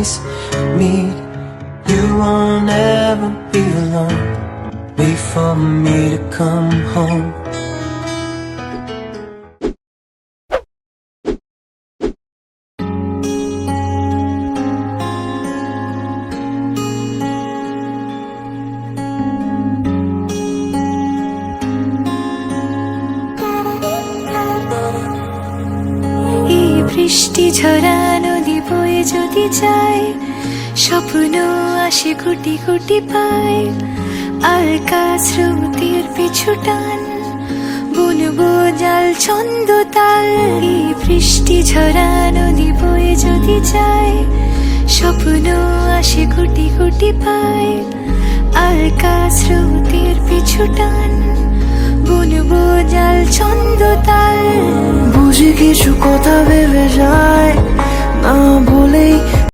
always meet. You won't ever be alone. Wait for me to come home. বৃষ্টি ঝরা নদী বয়ে যদি যায়, স্বপ্ন আসে কোটি কোটি পায়। আর স্রোতের পিছু টান, বুনবো জাল ছন্দ তাল। এই বৃষ্টি ঝরা নদী বয়ে যদি যায়, স্বপ্ন আসে কোটি কোটি পায়। আর স্রোতের পিছু টান, বুনবো জাল ছন্দ তাল। বুঝি কিছু কথা ভেবে যায় না বলেই